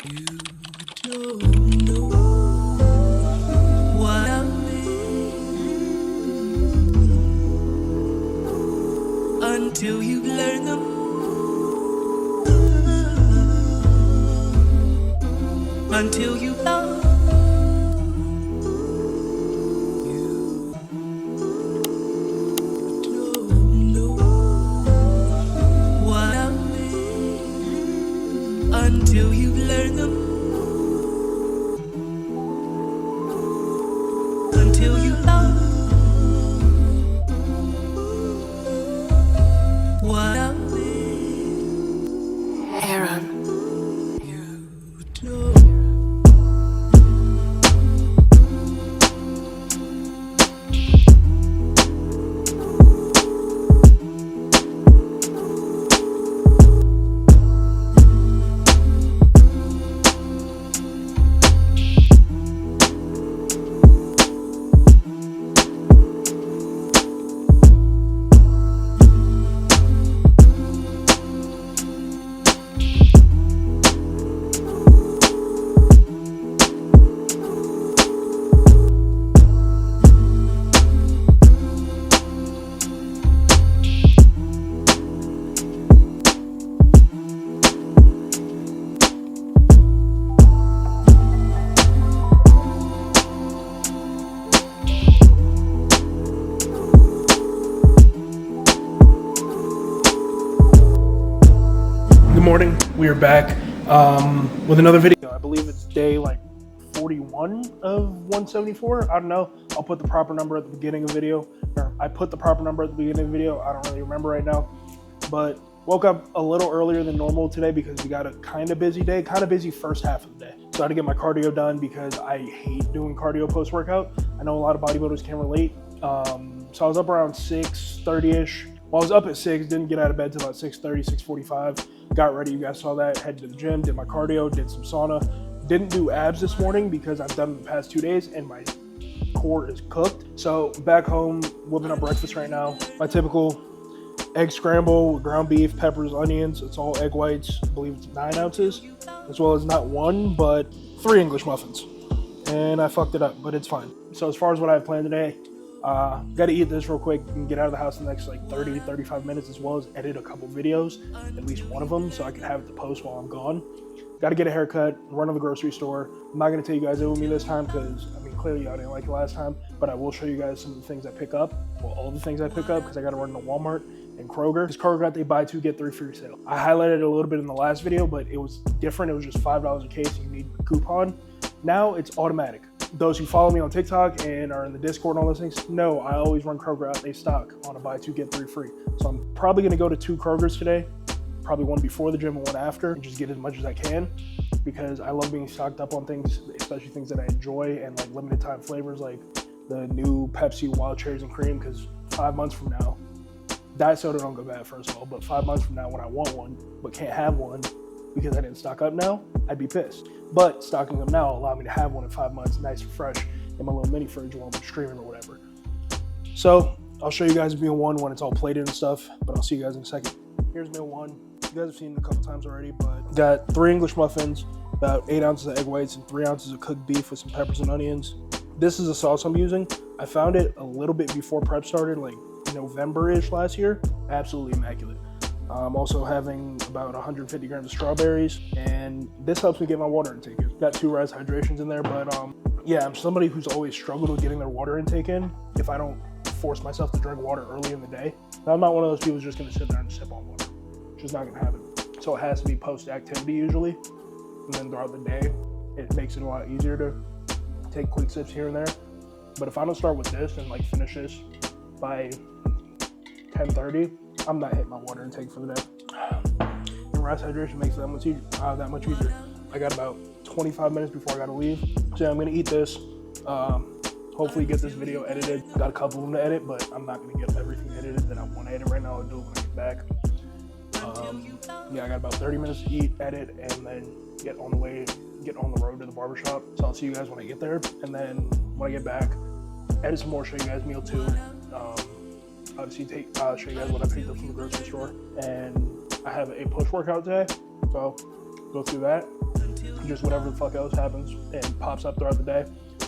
You don't know what I mean until you learn them. Until you love. You don't know what I mean until you learn them. Until you love what I mean. Aaron. You don't. Morning, we are back with another video. I believe it's day like 41 of 174. I don't know. I'll put the proper number at the beginning of the video. Or I put the proper number at the beginning of the video. I don't really remember right now. But woke up a little earlier than normal today because we got a kind of busy day, kind of busy first half of the day. So I had to get my cardio done because I hate doing cardio post-workout. I know a lot of bodybuilders can relate. So I was up around 6:30-ish. Well, I was up at 6, didn't get out of bed till about 6:30, 6:45. Got ready, you guys saw that, headed to the gym, did my cardio, did some sauna. Didn't do abs this morning because I've done them the past 2 days and my core is cooked. So back home, whipping up breakfast right now. My typical egg scramble with ground beef, peppers, onions. It's all egg whites, I believe it's 9 ounces, as well as not 1, but 3 English muffins. And I fucked it up, but it's fine. So as far as what I have planned today, got to eat this real quick and get out of the house in the next like 30, 35 minutes, as well as edit a couple videos, at least one of them, so I can have it to post while I'm gone. Got to get a haircut, run to the grocery store. I'm not going to tell you guys it with me this time because, I mean, clearly y'all didn't like it last time, but I will show you guys some of the things I pick up. Well, all the things I pick up because I got to run to Walmart and Kroger. Because Kroger got the buy 2, get 3 free sale. I highlighted it a little bit in the last video, but it was different. It was just $5 a case and you need a coupon. Now it's automatic. Those who follow me on TikTok and are in the Discord and all those things, no, I always run Kroger out. They stock on a buy 2, get 3 free. So I'm probably going to go to 2 Krogers today, probably one before the gym and one after, and just get as much as I can because I love being stocked up on things, especially things that I enjoy and like limited time flavors like the new Pepsi Wild Cherries and Cream, because 5 months from now, Diet soda don't go bad first of all, but 5 months from now when I want one but can't have one because I didn't stock up now, I'd be pissed. But stocking up now will allow me to have one in 5 months, nice and fresh, in my little mini fridge while I'm streaming or whatever. So I'll show you guys meal 1 when it's all plated and stuff, but I'll see you guys in a second. Here's meal 1. You guys have seen it a couple times already, but got 3 English muffins, about 8 ounces of egg whites, and 3 ounces of cooked beef with some peppers and onions. This is the sauce I'm using. I found it a little bit before prep started, like November-ish last year. Absolutely immaculate. I'm also having about 150 grams of strawberries, and this helps me get my water intake in. Got 2 rice hydrations in there, but yeah, I'm somebody who's always struggled with getting their water intake in if I don't force myself to drink water early in the day. Now, I'm not one of those people who's just gonna sit there and sip on water. Just not gonna happen. So it has to be post-activity usually, and then throughout the day, it makes it a lot easier to take quick sips here and there. But if I don't start with this and like finish this by 10:30, I'm not hitting my water intake for the day. And rice hydration makes it that much easier. I got about 25 minutes before I gotta leave. So yeah, I'm gonna eat this. Hopefully get this video edited. Got a couple of them to edit, but I'm not gonna get everything edited that I wanna edit right now. I'll do it when I get back. Yeah, I got about 30 minutes to eat, edit, and then get on the road to the barbershop. So I'll see you guys when I get there. And then when I get back, edit some more, show you guys meal 2. Obviously show you guys what I picked up from the grocery store, and I have a push workout today, so go through that, just whatever the fuck else happens and pops up throughout the day,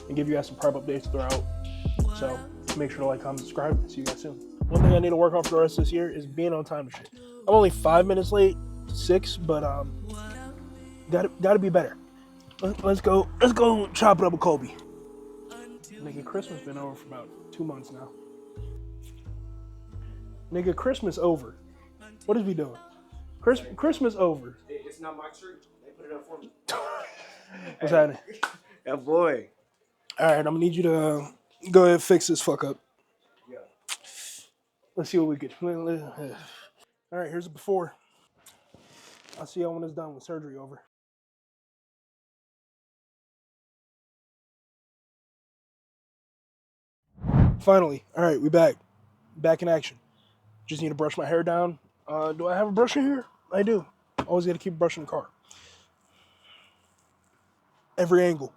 and give you guys some prep updates throughout. So make sure to like, comment, subscribe. See you guys soon. One thing I need to work on for the rest of this year is being on time to shit. I'm only 5 minutes late, 6, but gotta be better. Let's go chop it up with Kobe. Nigga, Christmas been over for about 2 months now. Nigga, Christmas over. What is we doing? Christmas over. It's not my tree. They put it up for me. What's happening? That boy. All right, I'm gonna need you to go ahead and fix this fuck up. Yeah. Let's see what we get. All right, here's the before. I'll see y'all when it's done with surgery over. Finally, all right, we back in action. Just need to brush my hair down. Do I have a brush in here? I do. Always got to keep a brush in the car. Every angle.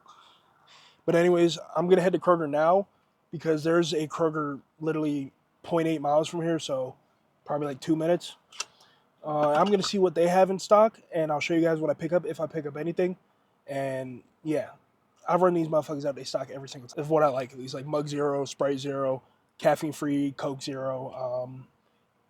But anyways, I'm gonna head to Kroger now because there's a Kroger literally 0.8 miles from here, so probably like 2 minutes. I'm gonna see what they have in stock, and I'll show you guys what I pick up if I pick up anything. And yeah, I've run these motherfuckers out. They stock every single time. Of what I like, at least like Mug Zero, Sprite Zero, caffeine free, Coke Zero.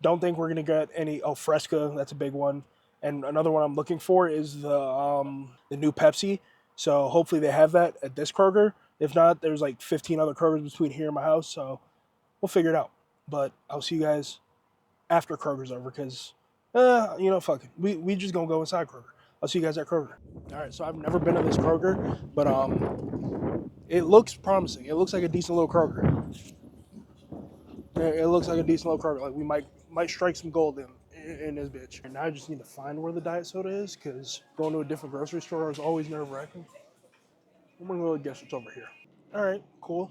Don't think we're gonna get any. Oh, Fresca, that's a big one. And another one I'm looking for is the new Pepsi. So hopefully they have that at this Kroger. If not, there's like 15 other Krogers between here and my house. So we'll figure it out. But I'll see you guys after Kroger's over because, fuck it. We just gonna go inside Kroger. I'll see you guys at Kroger. All right, so I've never been to this Kroger, but it looks promising. It looks like a decent little Kroger. It looks like a decent little Kroger. Like we might strike some gold in this bitch. And now I just need to find where the diet soda is because going to a different grocery store is always nerve-wracking. I'm gonna go guess what's over here. All right, cool.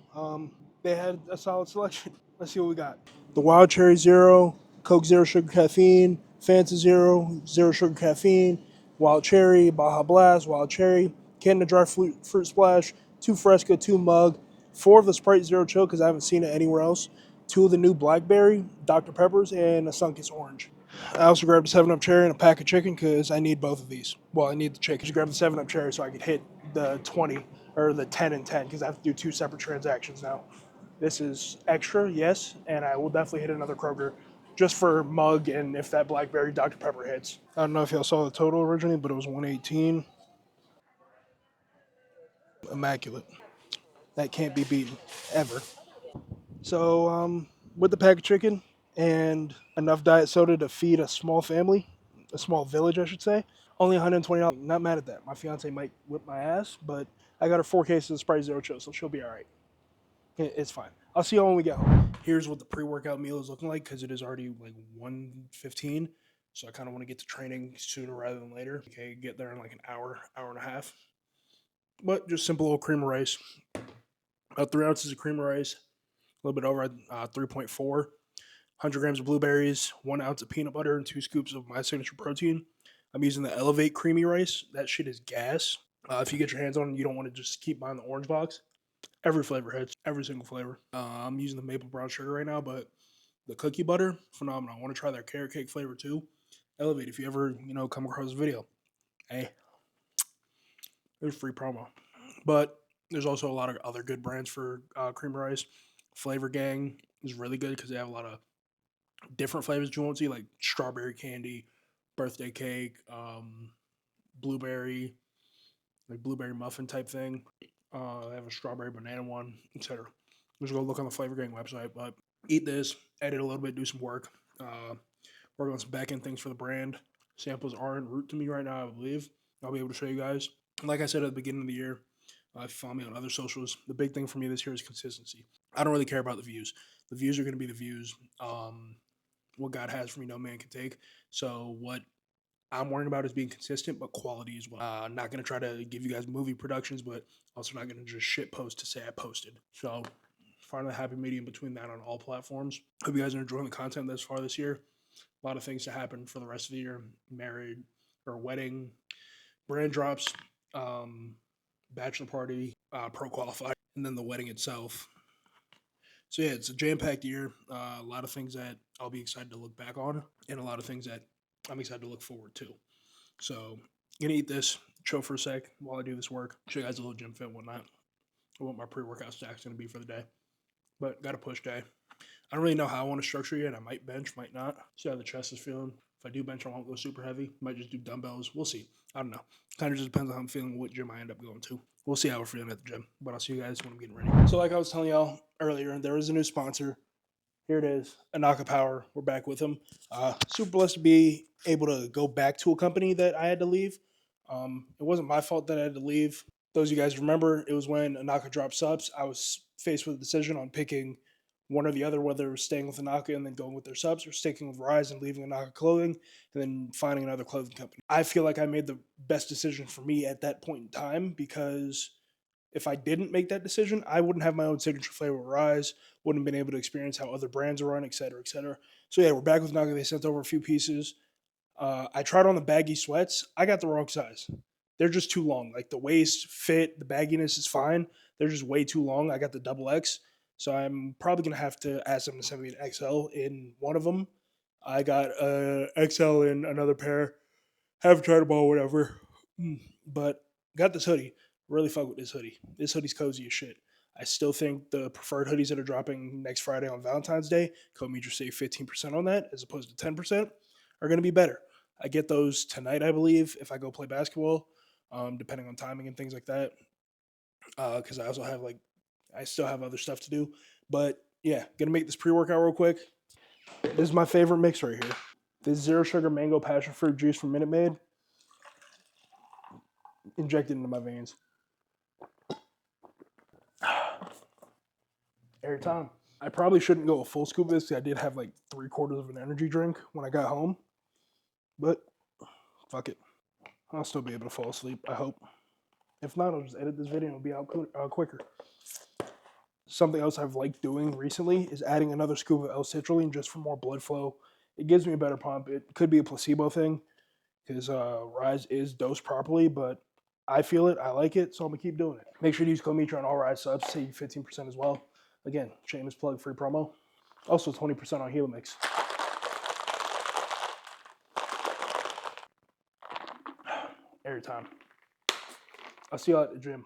They had a solid selection. Let's see what we got. The Wild Cherry Zero, Coke Zero Sugar Caffeine, Fanta Zero, Zero Sugar Caffeine, Wild Cherry, Baja Blast, Wild Cherry, Canada Dry Fruit Splash, 2 Fresca, 2 Mug, 4 of the Sprite Zero Chill because I haven't seen it anywhere else, 2 of the new Blackberry, Dr. Peppers, and a Sunkiss Orange. I also grabbed a 7-Up Cherry and a pack of chicken because I need both of these. Well, I need the chicken. Just grab the 7-Up Cherry so I could hit the 20 or the 10 and 10 because I have to do 2 separate transactions now. This is extra, yes, and I will definitely hit another Kroger just for Mug and if that Blackberry Dr. Pepper hits. I don't know if y'all saw the total originally, but it was 118. Immaculate. That can't be beaten, ever. So, with the pack of chicken and enough diet soda to feed a small family, a small village, I should say, only $120. Not mad at that. My fiance might whip my ass, but I got her 4 cases of Sprite Zero Chill, so she'll be all right. It's fine. I'll see y'all when we get home. Here's what the pre-workout meal is looking like because it is already like 1:15. So I kind of want to get to training sooner rather than later. Okay, get there in like an hour and a half. But just simple old cream of rice. About 3 ounces of cream of rice. A little bit over 3.4. 100 grams of blueberries. 1 ounce of peanut butter and 2 scoops of my signature protein. I'm using the Elevate Creamy Rice. That shit is gas. If you get your hands on it, you don't want to just keep buying the orange box. Every flavor hits, every single flavor. I'm using the maple brown sugar right now, but the cookie butter, phenomenal. I want to try their carrot cake flavor too. Elevate, if you ever, come across this video. Hey, there's free promo. But there's also a lot of other good brands for cream rice. Flavor Gang is really good because they have a lot of different flavors you won't see, like strawberry candy, birthday cake, blueberry, like blueberry muffin type thing. They have a strawberry banana one, etc. Just go look on the Flavor Gang website. But eat this, edit a little bit, do some work. Work on some back end things for the brand. Samples are en route to me right now, I believe. I'll be able to show you guys. Like I said at the beginning of the year, if you follow me on other socials, the big thing for me this year is consistency. I don't really care about the views. The views are going to be the views. What God has for me, no man can take. So what I'm worrying about is being consistent, but quality as well. Not going to try to give you guys movie productions, but also not going to just shit post to say I posted. So find a happy medium between that on all platforms. Hope you guys are enjoying the content thus far this year. A lot of things to happen for the rest of the year. Married or wedding, brand drops, bachelor party, pro qualified, and then the wedding itself. So yeah, it's a jam-packed year. A lot of things that I'll be excited to look back on, and a lot of things that I'm excited to look forward to. So, gonna eat this, chill for a sec while I do this work. Show you guys a little gym fit and whatnot. What my pre-workout stack's gonna be for the day. But got a push day. I don't really know how I want to structure it yet. I might bench, might not. See how the chest is feeling. If I do bench, I won't go super heavy. Might just do dumbbells. We'll see. I don't know. Kind of just depends on how I'm feeling, what gym I end up going to. We'll see how we're feeling at the gym. But I'll see you guys when I'm getting ready. So like I was telling y'all earlier, there is a new sponsor. Here it is, Anaka Power. We're back with them. Super blessed to be able to go back to a company that I had to leave. It wasn't my fault that I had to leave. Those of you guys remember, it was when Anaka dropped subs. I was faced with a decision on picking one or the other, whether it was staying with Anaka and then going with their subs, or sticking with Rise and leaving Anaka Clothing and then finding another clothing company. I feel like I made the best decision for me at that point in time, because if I didn't make that decision, I wouldn't have my own signature flavor with Rise, wouldn't have been able to experience how other brands are run, et cetera, et cetera. So yeah, we're back with Anaka. They sent over a few pieces. I tried on the baggy sweats. I got the wrong size. They're just too long. Like the waist fit, the bagginess is fine. They're just way too long. I got the double X. So I'm probably going to have to ask them to send me an XL in one of them. I got a XL in another pair. Haven't tried them all, whatever. But got this hoodie. Really fuck with this hoodie. This hoodie's cozy as shit. I still think the preferred hoodies that are dropping next Friday on Valentine's Day, code MITRI save 15% on that as opposed to 10%, are going to be better. I get those tonight, I believe, if I go play basketball, depending on timing and things like that. Because I also have I still have other stuff to do. But yeah, gonna make this pre-workout real quick. This is my favorite mix right here. This zero sugar mango passion fruit juice from Minute Maid. Injected into my veins. Every time. I probably shouldn't go a full scoop of this, because I did have like 3/4 of an energy drink when I got home. But fuck it. I'll still be able to fall asleep, I hope. If not, I'll just edit this video and it'll be out quicker. Something else I've liked doing recently is adding another scoop of L-citrulline just for more blood flow. It gives me a better pump. It could be a placebo thing, because Rise is dosed properly, but I feel it, I like it, so I'm gonna keep doing it. Make sure to use code MITRI on all Rise subs, save 15% as well. Again, shameless plug, free promo. Also 20% on Helix. Every time. I'll see y'all at the gym.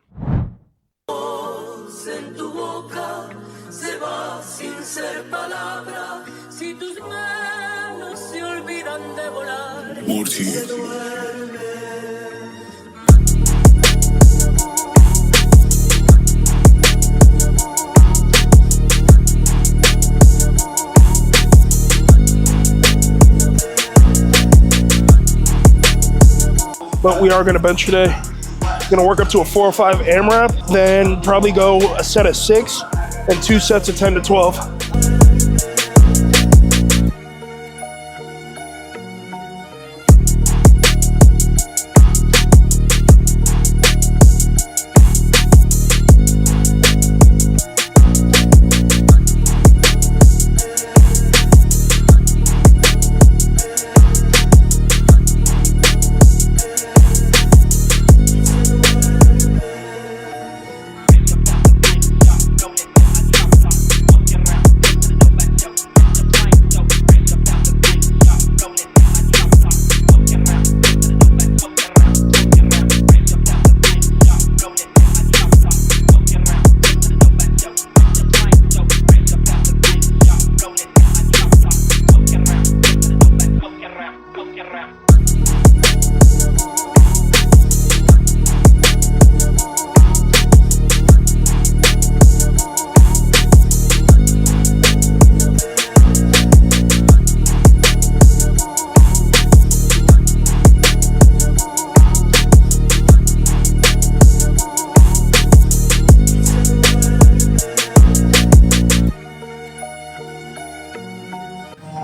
En tu boca se va sin ser palabra. Si tus manos se olvidan de volar, se duerme. But we are going to bench today. Going to work up to a 4 or 5 AMRAP, then probably go a set of 6 and 2 sets of 10 to 12.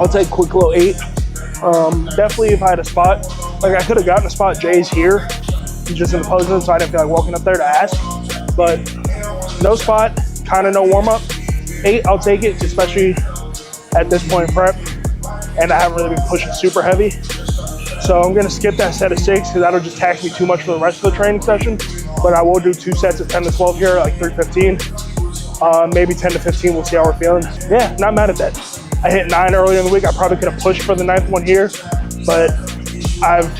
I'll take quick little 8. Definitely if I had a spot, like I could have gotten a spot. Jay's here, he's just in the post, so I didn't feel like walking up there to ask. But no spot, kind of no warm up. 8, I'll take it, especially at this point in prep. And I haven't really been pushing super heavy. So I'm gonna skip that set of 6 because that'll just tax me too much for the rest of the training session. But I will do 2 sets of 10 to 12 here, like 3:15. Maybe 10 to 15, we'll see how we're feeling. Yeah, not mad at that. I hit 9 earlier in the week. I probably could have pushed for the 9th one here, but I've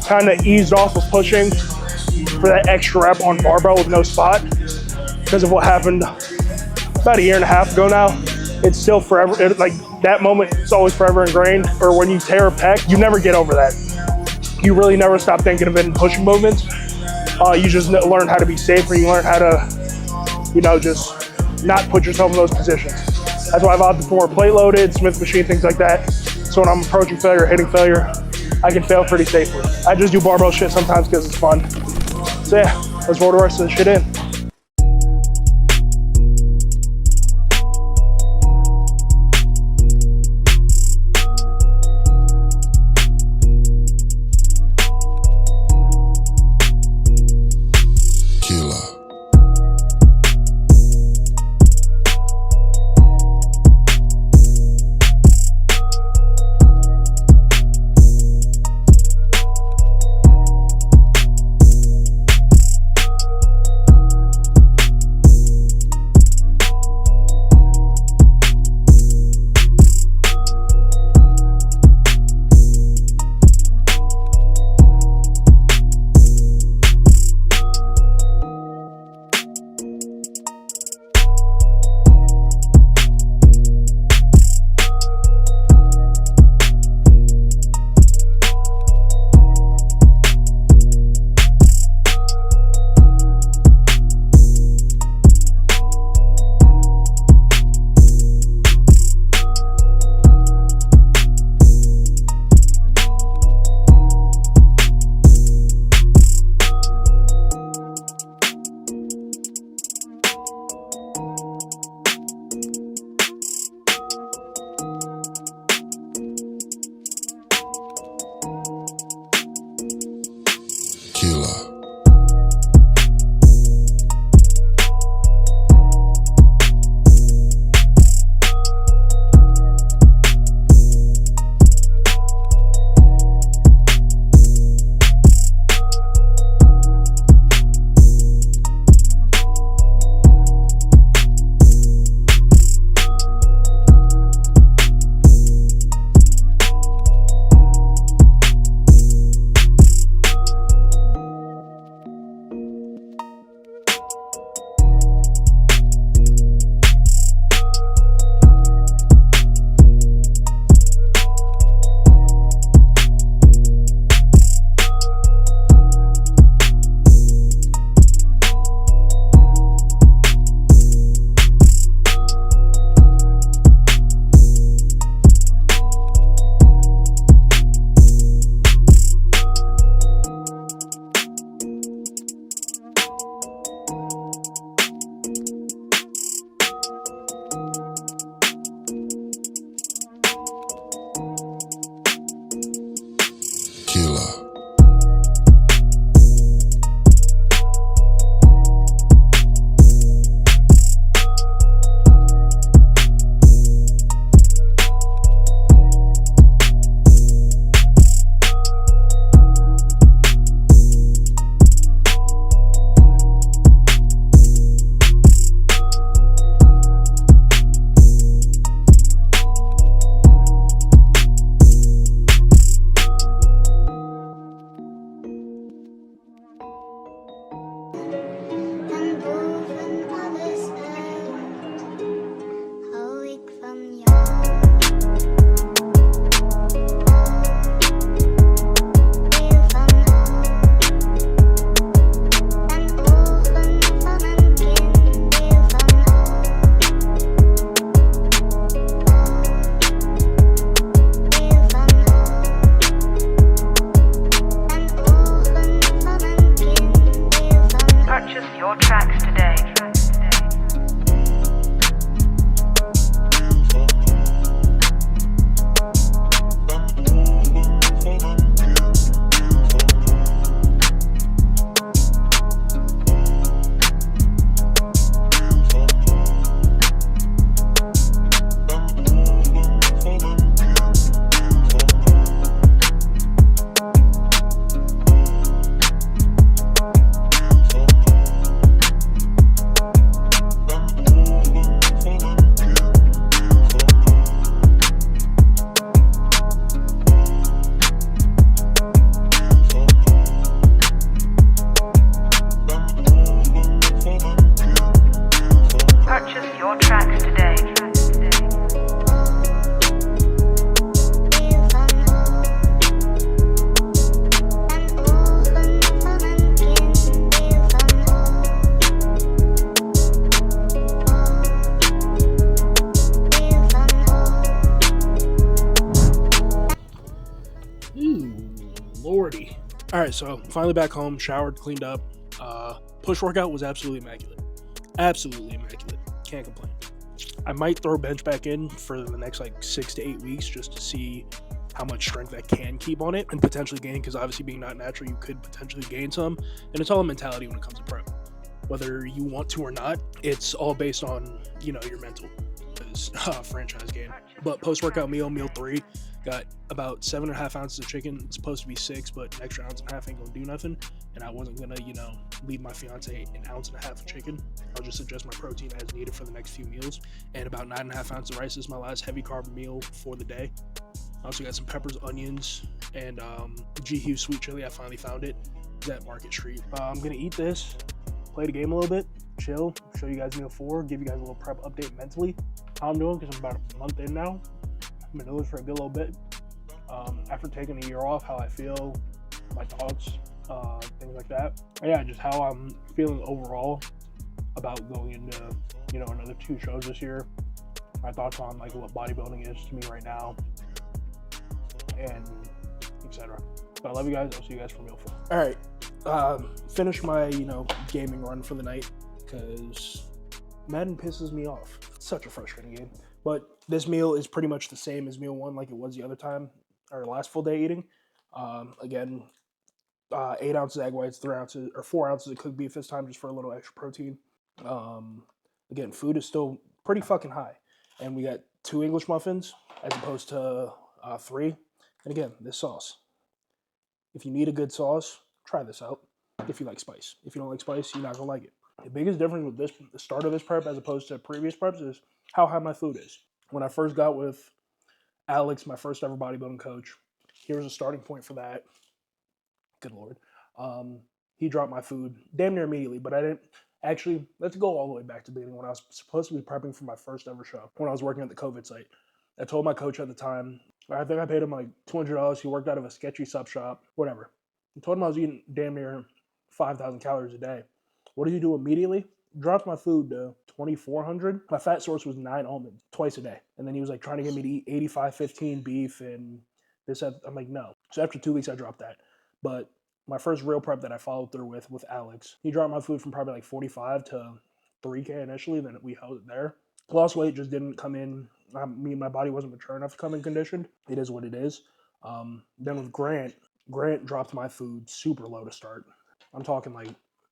kind of eased off of pushing for that extra rep on barbell with no spot because of what happened about a year and a half ago now. It's still forever, like that moment, it's always forever ingrained. Or when you tear a pec, you never get over that. You really never stop thinking of it in pushing movements. You just learn how to be safer. You learn how to, you know, just not put yourself in those positions. That's why I've opted for more plate loaded, Smith machine, things like that. So when I'm approaching failure, hitting failure, I can fail pretty safely. I just do barbell shit sometimes because it's fun. So yeah, let's roll the rest of the shit in. All right, so finally back home, showered, cleaned up. Push workout was absolutely immaculate. Absolutely immaculate. Can't complain. I might throw bench back in for the next like 6 to 8 weeks just to see how much strength I can keep on it and potentially gain, because obviously being not natural, you could potentially gain some. And it's all a mentality when it comes to prep. Whether you want to or not, it's all based on, your mental. Because franchise game. But post-workout meal 3, got about 7.5 ounces of chicken. It's supposed to be 6, but an extra ounce and a half ain't gonna do nothing. And I wasn't gonna, leave my fiance an ounce and a half of chicken. I'll just adjust my protein as needed for the next few meals. And about 9.5 ounces of rice is my last heavy carb meal for the day. I also got some peppers, onions, and G Hughes sweet chili. I finally found it. It's at Market Street. I'm gonna eat this, play the game a little bit, chill, show you guys meal 4, give you guys a little prep update mentally, how I'm doing, because I'm about a month in now. I've been doing this for a good little bit. After taking a year off, how I feel, my thoughts, things like that. And yeah, just how I'm feeling overall about going into, another 2 shows this year. My thoughts on like what bodybuilding is to me right now, and etc. But I love you guys. I'll see you guys for meal 4. All right, finish my gaming run for the night, because Madden pisses me off. It's such a frustrating game. But this meal is pretty much the same as meal 1, like it was the other time, or last full day eating. Again, 8 ounces egg whites, 4 ounces of cooked beef this time, just for a little extra protein. Again, food is still pretty fucking high, and we got 2 English muffins as opposed to 3. And again, this sauce. If you need a good sauce, try this out. If you like spice, if you don't like spice, you're not gonna like it. The biggest difference with this, the start of this prep as opposed to previous preps, is how high my food is. When I first got with Alex, my first ever bodybuilding coach, here's a starting point for that. Good Lord. He dropped my food damn near immediately, but I didn't. Actually, let's go all the way back to the beginning when I was supposed to be prepping for my first ever show, when I was working at the COVID site. I told my coach at the time, I think I paid him like $200. He worked out of a sketchy sub shop, whatever. I told him I was eating damn near 5,000 calories a day. What did he do immediately? Dropped my food to 2,400. My fat source was 9 almonds twice a day. And then he was like trying to get me to eat 85-15 beef and this. I'm like, no. So after 2 weeks, I dropped that. But my first real prep that I followed through with Alex, he dropped my food from probably like 45 to 3K initially. Then we held it there. Lost weight, just didn't come in. My body wasn't mature enough to come in conditioned. It is what it is. Then with Grant dropped my food super low to start. I'm talking like,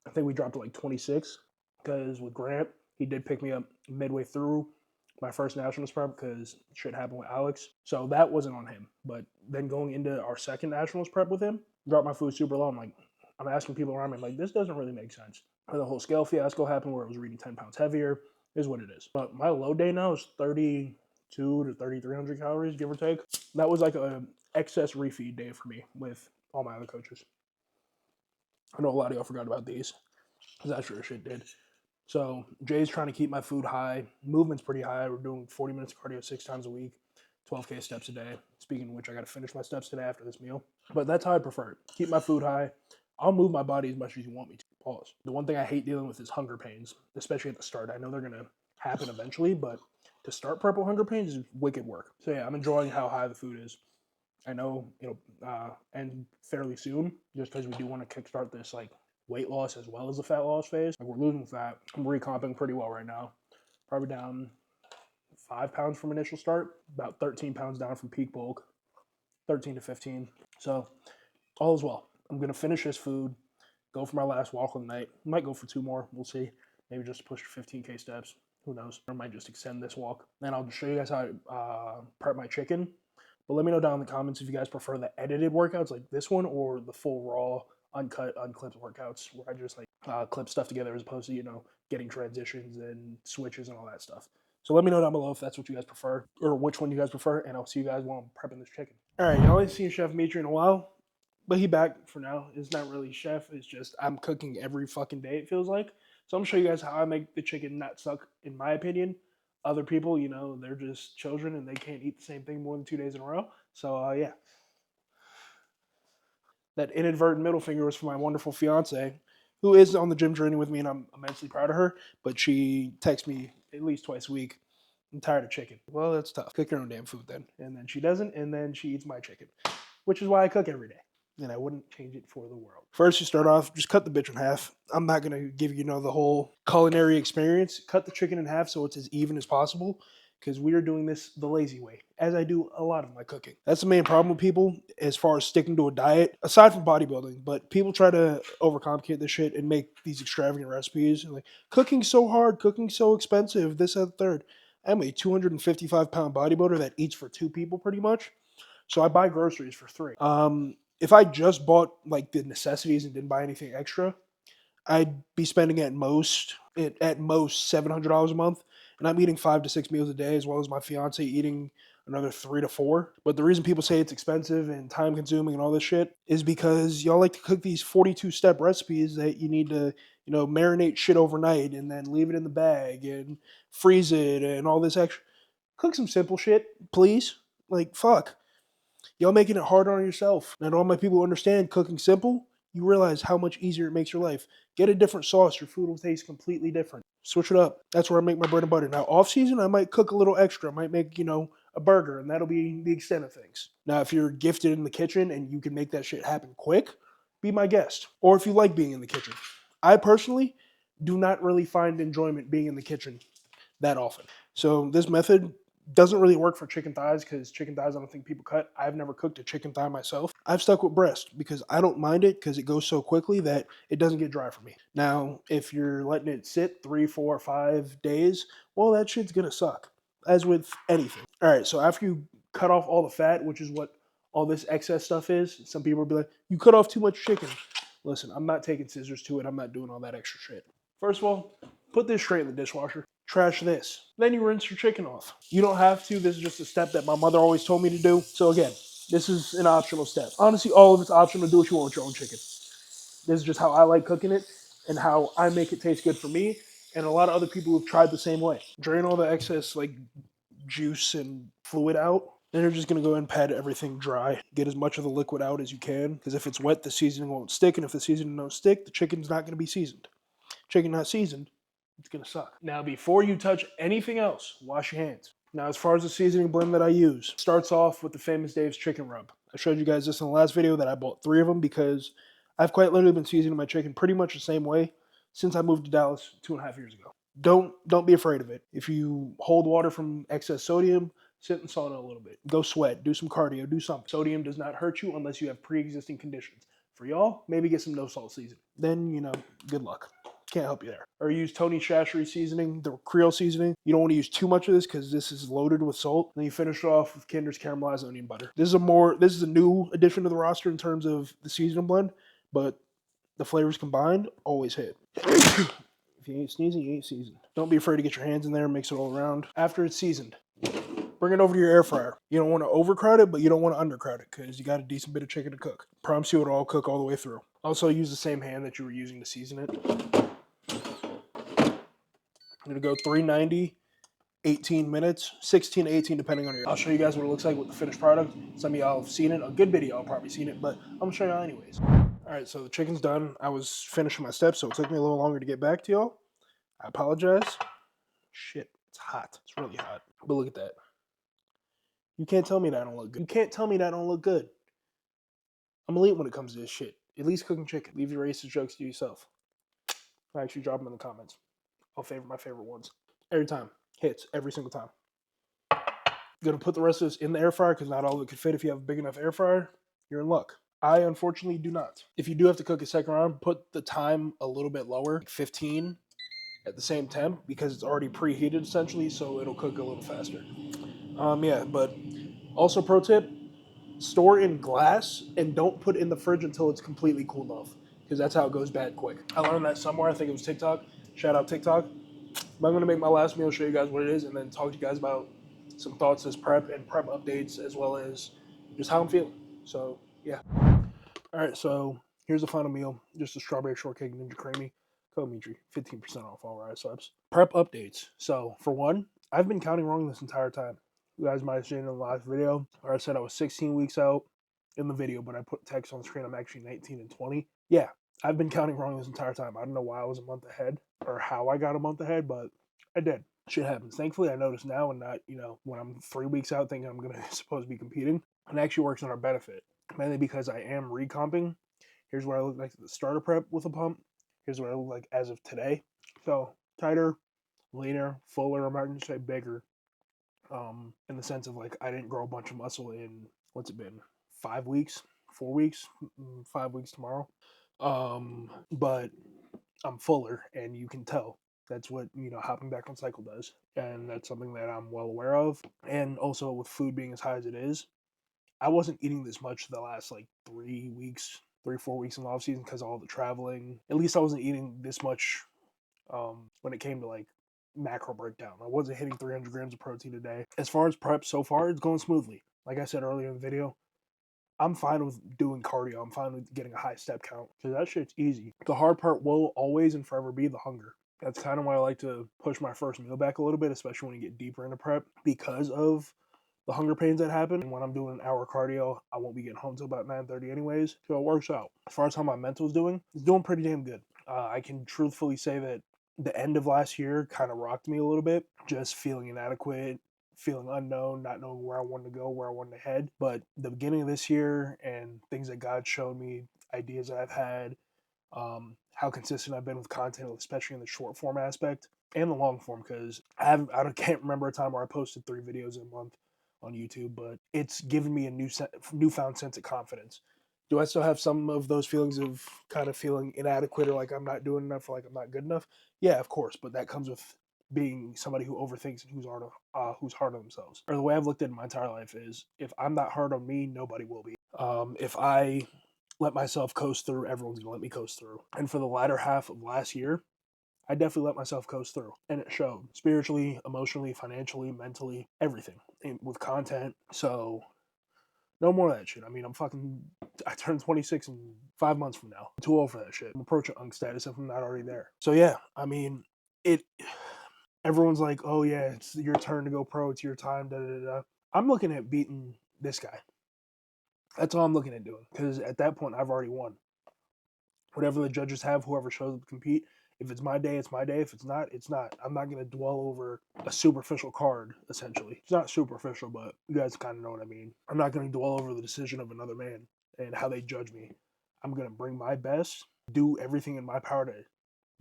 I think we dropped to like 26, because with Grant, he did pick me up midway through my first nationals prep, because shit happened with Alex. So that wasn't on him. But then going into our second nationals prep with him, dropped my food super low. I'm asking people around me, I'm like, this doesn't really make sense. And the whole scale fiasco happened where it was reading 10 pounds heavier, is what it is. But my low day now is 32 to 3,300 calories, give or take. That was like a excess refeed day for me with all my other coaches. I know a lot of y'all forgot about these, because I sure as shit did. So Jay's trying to keep my food high. Movement's pretty high. We're doing 40 minutes of cardio 6 times a week, 12K steps a day. Speaking of which, I got to finish my steps today after this meal. But that's how I prefer it. Keep my food high. I'll move my body as much as you want me to. Pause. The one thing I hate dealing with is hunger pains, especially at the start. I know they're going to happen eventually, but to start prep with hunger pains is wicked work. So yeah, I'm enjoying how high the food is. I know it'll end fairly soon, just because we do want to kickstart this like weight loss as well as the fat loss phase. Like, we're losing fat. I'm recomping pretty well right now. Probably down 5 pounds from initial start, about 13 pounds down from peak bulk, 13 to 15. So all is well. I'm going to finish this food, go for my last walk of the night. Might go for 2 more. We'll see. Maybe just push 15K steps. Who knows? I might just extend this walk. Then I'll just show you guys how I prep my chicken. But let me know down in the comments if you guys prefer the edited workouts like this one, or the full raw, uncut, unclipped workouts where I just like clip stuff together, as opposed to, getting transitions and switches and all that stuff. So let me know down below if that's what you guys prefer, or which one you guys prefer, and I'll see you guys while I'm prepping this chicken. All right, y'all ain't seen Chef MITRI in a while, but he back for now. It's not really chef, it's just I'm cooking every fucking day, it feels like. So I'm gonna show you guys how I make the chicken not suck, in my opinion. Other people, they're just children and they can't eat the same thing more than 2 days in a row. So yeah. That inadvertent middle finger was for my wonderful fiance, who is on the gym journey with me, and I'm immensely proud of her. But she texts me at least twice a week, I'm tired of chicken. Well, that's tough. Cook your own damn food then. And then she doesn't, and then she eats my chicken, which is why I cook every day. and I wouldn't change it for the world. First, you start off, just cut the bitch in half. I'm not going to give you, the whole culinary experience. Cut the chicken in half so it's as even as possible, because we are doing this the lazy way, as I do a lot of my cooking. That's the main problem with people as far as sticking to a diet, aside from bodybuilding. But people try to overcomplicate this shit and make these extravagant recipes. And like, cooking's so hard, cooking's so expensive, this, that, third. I'm a 255-pound bodybuilder that eats for 2 people pretty much. So I buy groceries for 3. If I just bought like the necessities and didn't buy anything extra, I'd be spending at most $700 a month, and I'm eating 5 to 6 meals a day, as well as my fiance eating another 3 to 4. But the reason people say it's expensive and time consuming and all this shit is because y'all like to cook these 42-step recipes that you need to, marinate shit overnight and then leave it in the bag and freeze it and all this extra. Cook some simple shit, please. Like, fuck. Y'all making it harder on yourself. Not all my people understand cooking simple. You realize how much easier it makes your life. Get a different sauce. Your food will taste completely different. Switch it up. That's where I make my bread and butter. Now, off season, I might cook a little extra. I might make, a burger, and that'll be the extent of things. Now, if you're gifted in the kitchen and you can make that shit happen quick, be my guest. Or if you like being in the kitchen. I personally do not really find enjoyment being in the kitchen that often. So this method doesn't really work for chicken thighs, because chicken thighs I don't think people cut. I've never cooked a chicken thigh myself. I've stuck with breast because I don't mind it, because it goes so quickly that it doesn't get dry for me. Now, if you're letting it sit 3, 4, 5 days, well, that shit's gonna suck, as with anything. All right, so after you cut off all the fat, which is what all this excess stuff is, some people will be like, you cut off too much chicken. Listen, I'm not taking scissors to it. I'm not doing all that extra shit. First of all, put this straight in the dishwasher. Trash this. Then you rinse your chicken off. You don't have to. This is just a step that my mother always told me to do. So again, this is an optional step. Honestly, all of it's optional. Do what you want with your own chicken. This is just how I like cooking it and how I make it taste good for me. And a lot of other people who've tried the same way. Drain all the excess like juice and fluid out. Then you're just going to go and pat everything dry. Get as much of the liquid out as you can, because if it's wet, the seasoning won't stick. And if the seasoning don't stick, the chicken's not going to be seasoned. Chicken not seasoned, it's gonna suck. Now, before you touch anything else, wash your hands. Now, as far as the seasoning blend that I use, starts off with the famous Dave's chicken rub. I showed you guys this in the last video that I bought 3 of them because I've quite literally been seasoning my chicken pretty much the same way since I moved to Dallas 2.5 years ago. Don't be afraid of it. If you hold water from excess sodium, sit in sauna a little bit. Go sweat, do some cardio, do something. Sodium does not hurt you unless you have pre-existing conditions. For y'all, maybe get some no salt seasoning. Then, good luck. Can't help you there. Or use Tony Chachery seasoning, the Creole seasoning. You don't want to use too much of this because this is loaded with salt. Then you finish it off with Kinder's caramelized onion butter. This is a new addition to the roster in terms of the seasoning blend, but the flavors combined always hit. If you ain't sneezing, you ain't seasoned. Don't be afraid to get your hands in there and mix it all around. After it's seasoned, bring it over to your air fryer. You don't want to overcrowd it, but you don't want to undercrowd it because you got a decent bit of chicken to cook. Promise you it'll all cook all the way through. Also, use the same hand that you were using to season it. I'm going to go 390, 18 minutes, 16 to 18 depending on your... I'll show you guys what it looks like with the finished product. Some of y'all have seen it. A good video, I'll probably seen it, but I'm going to show y'all anyways. All right, so the chicken's done. I was finishing my steps, so it took me a little longer to get back to y'all. I apologize. Shit, it's hot. It's really hot. But look at that. You can't tell me that don't look good. You can't tell me that don't look good. I'm elite when it comes to this shit. At least cooking chicken. Leave your racist jokes to yourself. I actually drop them in the comments. I'll favorite my favorite ones. Every time. Hits. Every single time. Gonna put the rest of this in the air fryer because not all of it could fit. If you have a big enough air fryer, you're in luck. I unfortunately do not. If you do have to cook a second round, put the time a little bit lower, like 15 at the same temp, because it's already preheated essentially, so it'll cook a little faster. Yeah, but also pro tip, store in glass and don't put in the fridge until it's completely cooled off, because that's how it goes bad quick. I learned that somewhere. I think it was TikTok. Shout out TikTok. But I'm going to make my last meal, show you guys what it is, and then talk to you guys about some thoughts as prep and prep updates, as well as just how I'm feeling. So, yeah. All right, so here's the final meal. Just a strawberry shortcake ninja creamy. Code MITRI, 15% off all rice subs. Prep updates. So, for one, I've been counting wrong this entire time. You guys might have seen in the last video, where I said I was 16 weeks out in the video, but I put text on screen. I'm actually 19 and 20. Yeah, I've been counting wrong this entire time. I don't know why I was a month ahead or how I got a month ahead, but I did. Shit happens. Thankfully, I noticed now and not, when I'm 3 weeks out thinking I'm going to supposed to be competing. It actually works in our benefit. mainly because I am recomping. Here's what I look like at the starter prep with a pump. Here's what I look like as of today. So tighter, leaner, fuller. I'm not going to say bigger. In the sense of like I didn't grow a bunch of muscle in what's it been 5 weeks, 4 weeks, 5 weeks tomorrow. But I'm fuller, and you can tell. That's what hopping back on cycle does, and that's something that I'm well aware of. And also with food being as high as it is, I wasn't eating this much the last like 3 weeks, 3 4 weeks in the off season because of all the traveling. At least I wasn't eating this much when it came to like macro breakdown. I wasn't hitting 300 grams of protein a day. As far as prep so far, it's going smoothly. Like I said earlier in the video, I'm fine with doing cardio. I'm fine with getting a high step count because that shit's easy. The hard part will always and forever be the hunger. That's kind of why I like to push my first meal back a little bit, especially when you get deeper into prep, because of the hunger pains that happen. And when I'm doing an hour cardio, I won't be getting home till about 9:30 anyways, so it works out. As far as how my mental's doing, it's doing pretty damn good. I can truthfully say that the end of last year kind of rocked me a little bit, just feeling inadequate, feeling unknown, not knowing where I wanted to go, where I wanted to head. But the beginning of this year and things that God showed me, ideas that I've had, how consistent I've been with content, especially in the short form aspect and the long form, because can't remember a time where I posted 3 videos in a month on YouTube, but it's given me a newfound sense of confidence. Do I still have some of those feelings of kind of feeling inadequate or like I'm not doing enough or like I'm not good enough? Yeah, of course, but that comes with being somebody who overthinks and who's hard on themselves. Or the way I've looked at it my entire life is if I'm not hard on me, nobody will be. If I let myself coast through, everyone's gonna let me coast through. And for the latter half of last year, I definitely let myself coast through, and it showed spiritually, emotionally, financially, mentally, everything with content. So no more of that shit. I mean, I turned 26 in 5 months from now. I'm too old for that shit. I'm approaching unk status if I'm not already there. So yeah, I mean, it. Everyone's like, oh yeah, it's your turn to go pro. It's your time. Da da da. I'm looking at beating this guy. That's all I'm looking at doing because at that point I've already won. Whatever the judges have, whoever shows up to compete. If it's my day, it's my day. If it's not, it's not. I'm not going to dwell over a superficial card, essentially. It's not superficial, but you guys kind of know what I mean. I'm not going to dwell over the decision of another man and how they judge me. I'm going to bring my best, do everything in my power to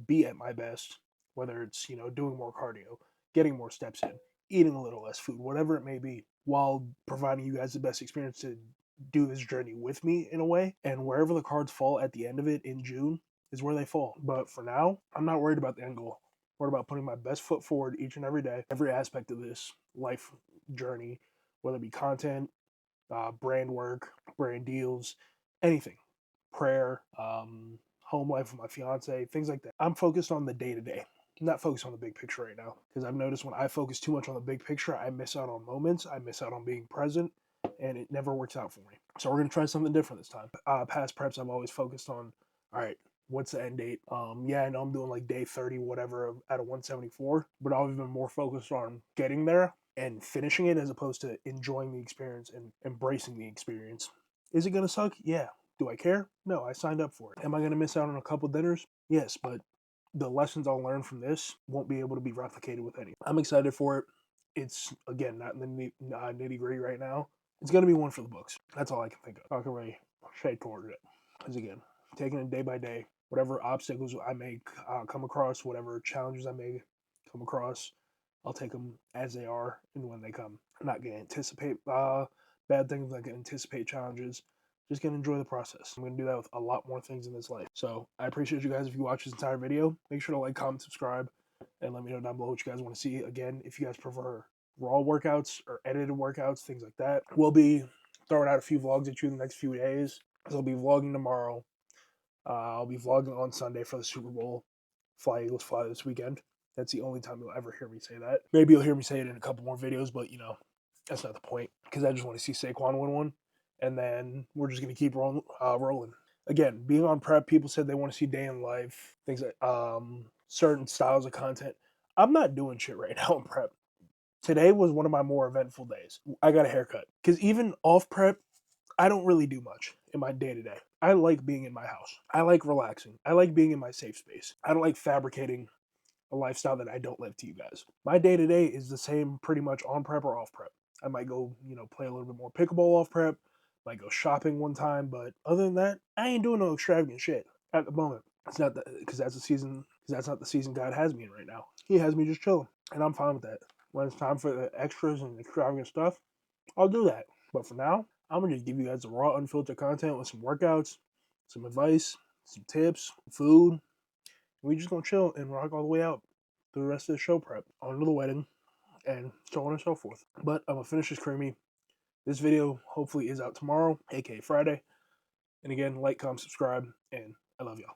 be at my best, whether it's, doing more cardio, getting more steps in, eating a little less food, whatever it may be, while providing you guys the best experience to do this journey with me in a way. And wherever the cards fall at the end of it in June is where they fall. But for now, I'm not worried about the end goal. I'm worried about putting my best foot forward each and every day, every aspect of this life journey, whether it be content, brand work, brand deals, anything, prayer, home life with my fiance, things like that. I'm focused on the day to day. I'm not focused on the big picture right now because I've noticed when I focus too much on the big picture, I miss out on moments, I miss out on being present, and it never works out for me. So we're gonna try something different this time. Past preps, I've always focused on, all right, what's the end date? Yeah, I know I'm doing like day 30, whatever, out of 174, but I've been more focused on getting there and finishing it as opposed to enjoying the experience and embracing the experience. Is it gonna suck? Yeah. Do I care? No, I signed up for it. Am I gonna miss out on a couple dinners? Yes, but the lessons I'll learn from this won't be able to be replicated with any. I'm excited for it. It's, again, not in the nitty gritty right now. It's going to be one for the books. That's all I can think of. I can really shade toward it. Because, again, taking it day by day, whatever obstacles I may come across, whatever challenges I may come across, I'll take them as they are and when they come. I'm not going to anticipate bad things. I'm not going to anticipate challenges. Just gonna enjoy the process. I'm gonna do that with a lot more things in this life. So I appreciate you guys if you watch this entire video. Make sure to like, comment, subscribe, and let me know down below what you guys want to see. Again, if you guys prefer raw workouts or edited workouts, things like that. We'll be throwing out a few vlogs at you in the next few days. So I'll be vlogging tomorrow. I'll be vlogging on Sunday for the Super Bowl. Fly Eagles fly this weekend. That's the only time you'll ever hear me say that. Maybe you'll hear me say it in a couple more videos, but that's not the point because I just want to see Saquon win one. And then we're just going to keep rolling. Again, being on prep, people said they want to see day in life, things like certain styles of content. I'm not doing shit right now in prep. Today was one of my more eventful days. I got a haircut because even off prep, I don't really do much in my day to day. I like being in my house. I like relaxing. I like being in my safe space. I don't like fabricating a lifestyle that I don't live to you guys. My day to day is the same pretty much on prep or off prep. I might go, play a little bit more pickleball off prep. Might go shopping one time, but other than that, I ain't doing no extravagant shit at the moment. It's not because that's the season. Because that's not the season God has me in right now. He has me just chilling, and I'm fine with that. When it's time for the extras and extravagant stuff, I'll do that. But for now, I'm gonna just give you guys the raw, unfiltered content with some workouts, some advice, some tips, food. We just gonna chill and rock all the way out through the rest of the show prep, on to the wedding, and so on and so forth. But I'm gonna finish this creamy. This video hopefully is out tomorrow, aka Friday. And again, like, comment, subscribe, and I love y'all.